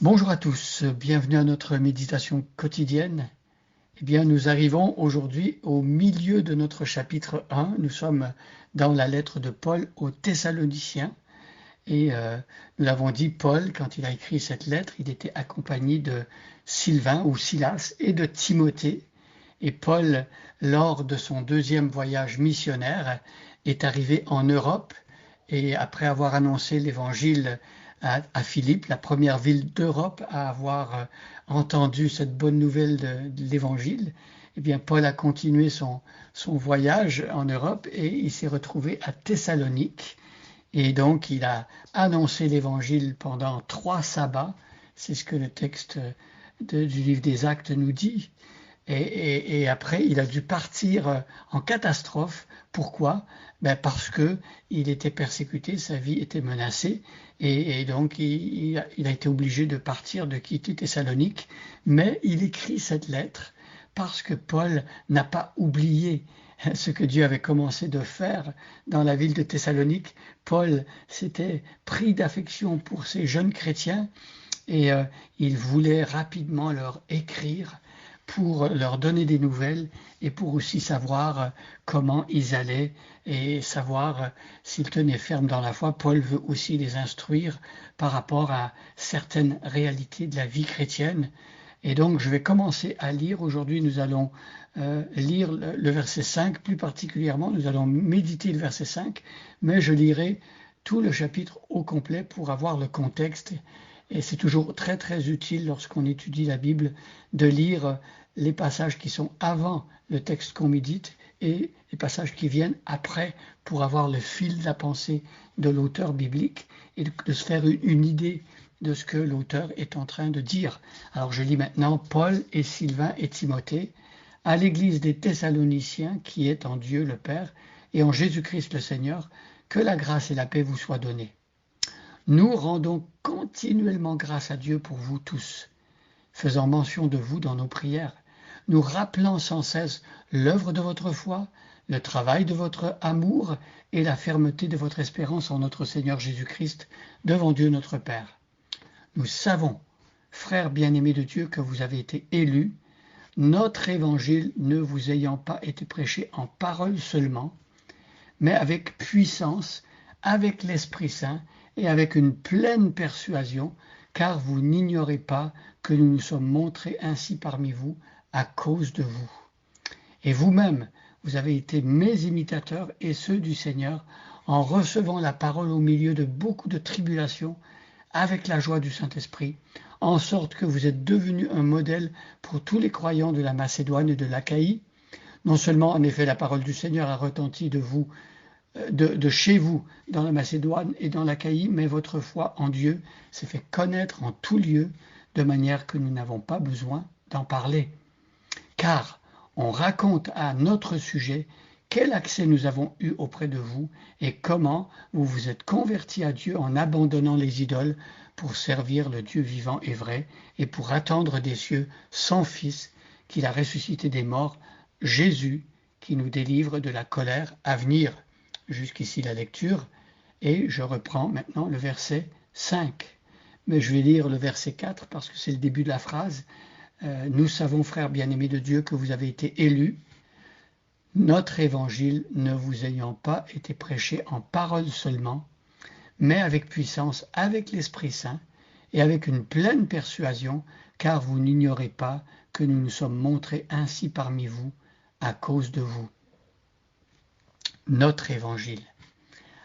Bonjour à tous, bienvenue à notre méditation quotidienne. Eh bien, nous arrivons aujourd'hui au milieu de notre chapitre 1. Nous sommes dans la lettre de Paul aux Thessaloniciens. Et nous l'avons dit, Paul, quand il a écrit cette lettre, il était accompagné de Sylvain ou Silas et de Timothée. Et Paul, lors de son deuxième voyage missionnaire, est arrivé en Europe et après avoir annoncé l'évangile à Philippe, la première ville d'Europe à avoir entendu cette bonne nouvelle de l'évangile, eh bien Paul a continué son voyage en Europe et il s'est retrouvé à Thessalonique. Et donc il a annoncé l'évangile pendant 3 sabbats. C'est ce que le texte du livre des Actes nous dit. Et après, il a dû partir en catastrophe. Pourquoi? Ben parce que il était persécuté, sa vie était menacée, et donc il a été obligé de partir, de quitter Thessalonique. Mais il écrit cette lettre parce que Paul n'a pas oublié ce que Dieu avait commencé de faire dans la ville de Thessalonique. Paul s'était pris d'affection pour ces jeunes chrétiens et il voulait rapidement leur écrire pour leur donner des nouvelles et pour aussi savoir comment ils allaient et savoir s'ils tenaient ferme dans la foi. Paul veut aussi les instruire par rapport à certaines réalités de la vie chrétienne. Et donc, je vais commencer à lire. Aujourd'hui, nous allons lire le verset 5, plus particulièrement, nous allons méditer le verset 5, mais je lirai tout le chapitre au complet pour avoir le contexte. Et c'est toujours très très utile lorsqu'on étudie la Bible de lire les passages qui sont avant le texte qu'on médite et les passages qui viennent après pour avoir le fil de la pensée de l'auteur biblique et de se faire une idée de ce que l'auteur est en train de dire. Alors je lis maintenant Paul et Sylvain et Timothée à l'église des Thessaloniciens qui est en Dieu le Père et en Jésus-Christ le Seigneur, que la grâce et la paix vous soient données. Nous rendons continuellement grâce à Dieu pour vous tous, faisant mention de vous dans nos prières, nous rappelant sans cesse l'œuvre de votre foi, le travail de votre amour et la fermeté de votre espérance en notre Seigneur Jésus-Christ devant Dieu notre Père. Nous savons, frères bien-aimés de Dieu, que vous avez été élus, notre évangile ne vous ayant pas été prêché en parole seulement, mais avec puissance, avec l'Esprit Saint et avec une pleine persuasion, car vous n'ignorez pas que nous nous sommes montrés ainsi parmi vous à cause de vous. Et vous-même, vous avez été mes imitateurs et ceux du Seigneur, en recevant la parole au milieu de beaucoup de tribulations, avec la joie du Saint-Esprit, en sorte que vous êtes devenus un modèle pour tous les croyants de la Macédoine et de l'Achaïe. Non seulement, en effet, la parole du Seigneur a retenti de chez vous, dans la Macédoine et dans l'Achaïe, mais votre foi en Dieu s'est fait connaître en tout lieu, de manière que nous n'avons pas besoin d'en parler. Car on raconte à notre sujet quel accès nous avons eu auprès de vous et comment vous vous êtes convertis à Dieu en abandonnant les idoles pour servir le Dieu vivant et vrai et pour attendre des cieux son Fils qu'il a ressuscité des morts, Jésus, qui nous délivre de la colère à venir. Jusqu'ici la lecture, et je reprends maintenant le verset 5. Mais je vais lire le verset 4 parce que c'est le début de la phrase. Nous savons, frères bien-aimés de Dieu, que vous avez été élus, notre évangile ne vous ayant pas été prêché en parole seulement, mais avec puissance, avec l'Esprit Saint et avec une pleine persuasion, car vous n'ignorez pas que nous nous sommes montrés ainsi parmi vous à cause de vous. Notre évangile.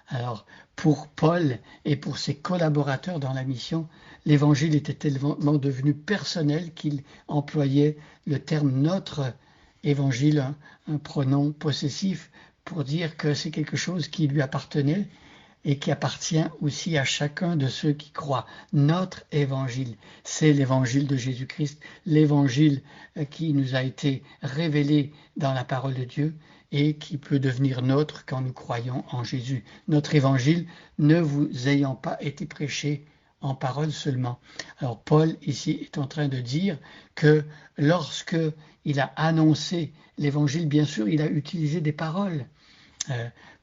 Alors, pour Paul et pour ses collaborateurs dans la mission, l'évangile était tellement devenu personnel qu'il employait le terme notre évangile, un pronom possessif, pour dire que c'est quelque chose qui lui appartenait et qui appartient aussi à chacun de ceux qui croient. Notre évangile, c'est l'évangile de Jésus-Christ, l'évangile qui nous a été révélé dans la parole de Dieu et qui peut devenir nôtre quand nous croyons en Jésus. Notre évangile ne vous ayant pas été prêché en parole seulement. Alors Paul ici est en train de dire que lorsque il a annoncé l'évangile, bien sûr, il a utilisé des paroles.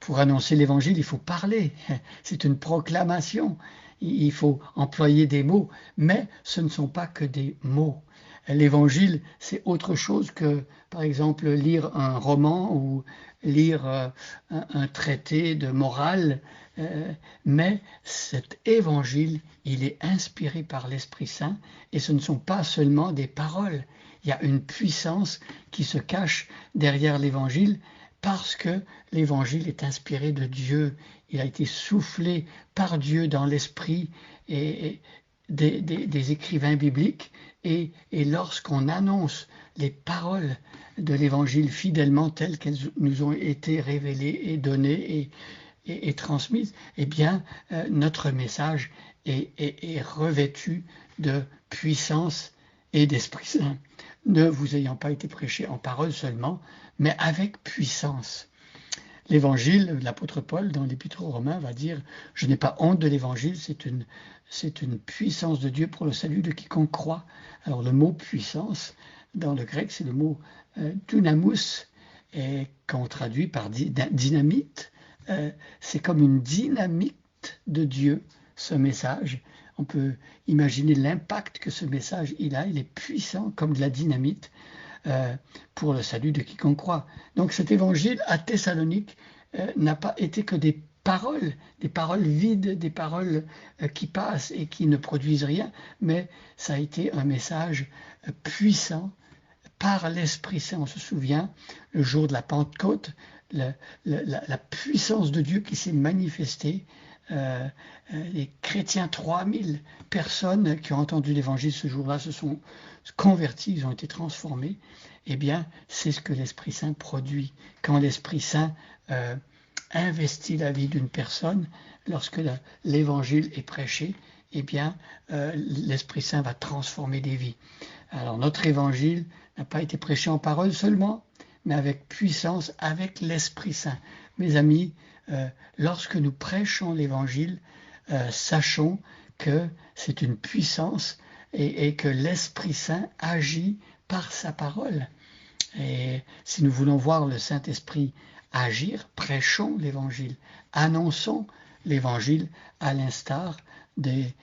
Pour annoncer l'évangile, il faut parler. C'est une proclamation. il faut employer des mots, mais ce ne sont pas que des mots. L'évangile, c'est autre chose que, par exemple, lire un roman ou lire un traité de morale, mais cet évangile, il est inspiré par l'Esprit Saint et ce ne sont pas seulement des paroles. Il y a une puissance qui se cache derrière l'évangile parce que l'évangile est inspiré de Dieu. Il a été soufflé par Dieu dans l'esprit et des écrivains bibliques. Et lorsqu'on annonce les paroles de l'évangile fidèlement telles qu'elles nous ont été révélées et données et transmises, eh bien, notre message est revêtu de puissance et d'Esprit Saint, ne vous ayant pas été prêché en parole seulement, mais avec puissance. L'évangile, l'apôtre Paul, dans l'Épître aux Romains, va dire « Je n'ai pas honte de l'évangile, c'est une puissance de Dieu pour le salut de quiconque croit. » Alors le mot puissance, dans le grec, c'est le mot dynamos, et qu'on traduit par dynamite. C'est comme une dynamite de Dieu, ce message. On peut imaginer l'impact que ce message il a. Il est puissant comme de la dynamite pour le salut de quiconque croit. Donc cet évangile à Thessalonique n'a pas été que des paroles vides, des paroles qui passent et qui ne produisent rien, mais ça a été un message puissant par l'Esprit Saint. On se souvient, le jour de la Pentecôte, la puissance de Dieu qui s'est manifestée. Les chrétiens, 3000 personnes qui ont entendu l'évangile ce jour-là se sont convertis, ils ont été transformés. Eh bien, c'est ce que l'Esprit Saint produit. Quand l'Esprit Saint investit la vie d'une personne, lorsque l'évangile est prêché, eh bien, l'Esprit Saint va transformer des vies. Alors, notre évangile n'a pas été prêché en parole seulement, mais avec puissance, avec l'Esprit Saint. Mes amis, lorsque nous prêchons l'évangile, sachons que c'est une puissance et que l'Esprit Saint agit par sa parole. Et si nous voulons voir le Saint-Esprit agir, prêchons l'évangile, annonçons l'évangile à l'instar des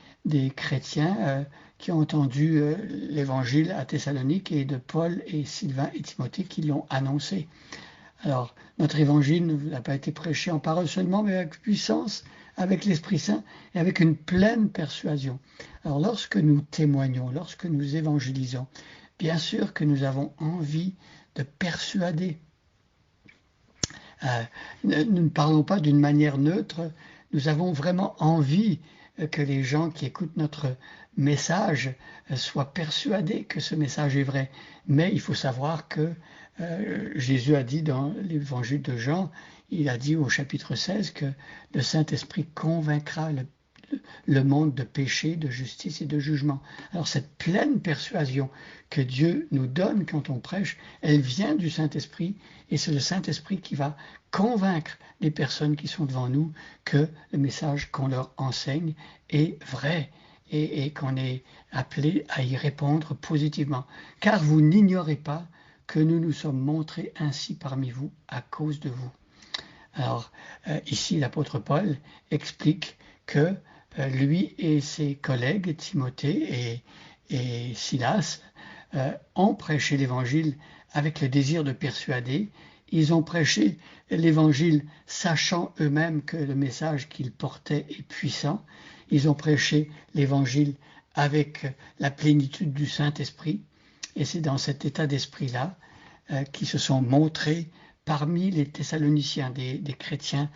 chrétiens qui ont entendu l'évangile à Thessalonique et de Paul et Sylvain et Timothée qui l'ont annoncé. Alors, notre évangile n'a pas été prêché en parole seulement, mais avec puissance, avec l'Esprit Saint et avec une pleine persuasion. Alors, lorsque nous témoignons, lorsque nous évangélisons, bien sûr que nous avons envie de persuader. Nous ne parlons pas d'une manière neutre, nous avons vraiment envie que les gens qui écoutent notre message soient persuadés que ce message est vrai. Mais il faut savoir que Jésus a dit dans l'évangile de Jean, il a dit au chapitre 16 que le Saint-Esprit convaincra le monde de péché, de justice et de jugement. Alors cette pleine persuasion que Dieu nous donne quand on prêche, elle vient du Saint-Esprit et c'est le Saint-Esprit qui va convaincre les personnes qui sont devant nous que le message qu'on leur enseigne est vrai et qu'on est appelé à y répondre positivement. Car vous n'ignorez pas que nous nous sommes montrés ainsi parmi vous à cause de vous. Alors ici l'apôtre Paul explique que lui et ses collègues Timothée et Silas ont prêché l'évangile avec le désir de persuader. Ils ont prêché l'évangile sachant eux-mêmes que le message qu'ils portaient est puissant. Ils ont prêché l'évangile avec la plénitude du Saint-Esprit. Et c'est dans cet état d'esprit-là qu'ils se sont montrés parmi les Thessaloniciens, des chrétiens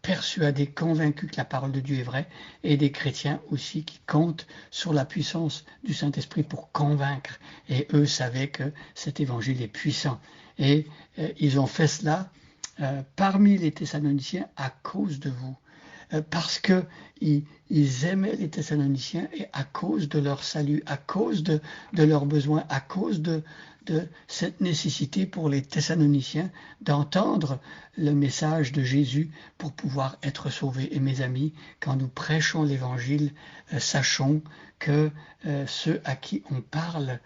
persuadés, convaincus que la parole de Dieu est vraie, et des chrétiens aussi qui comptent sur la puissance du Saint-Esprit pour convaincre. Et eux savaient que cet évangile est puissant. Et ils ont fait cela parmi les Thessaloniciens à cause de vous. Parce qu'ils aimaient les Thessaloniciens et à cause de leur salut, à cause de leurs besoins, à cause de cette nécessité pour les Thessaloniciens d'entendre le message de Jésus pour pouvoir être sauvés. Et mes amis, quand nous prêchons l'évangile, sachons que ceux à qui on parle,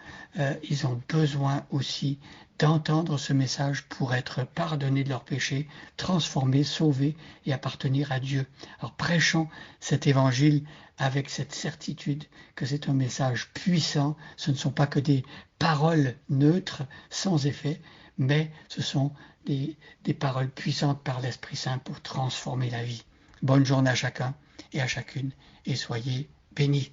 ils ont besoin aussi d'entendre ce message pour être pardonnés de leurs péchés, transformés, sauvés et appartenir à Dieu. Alors prêchons cet évangile avec cette certitude que c'est un message puissant. Ce ne sont pas que des paroles neutres, sans effet, mais ce sont des paroles puissantes par l'Esprit Saint pour transformer la vie. Bonne journée à chacun et à chacune, et soyez bénis.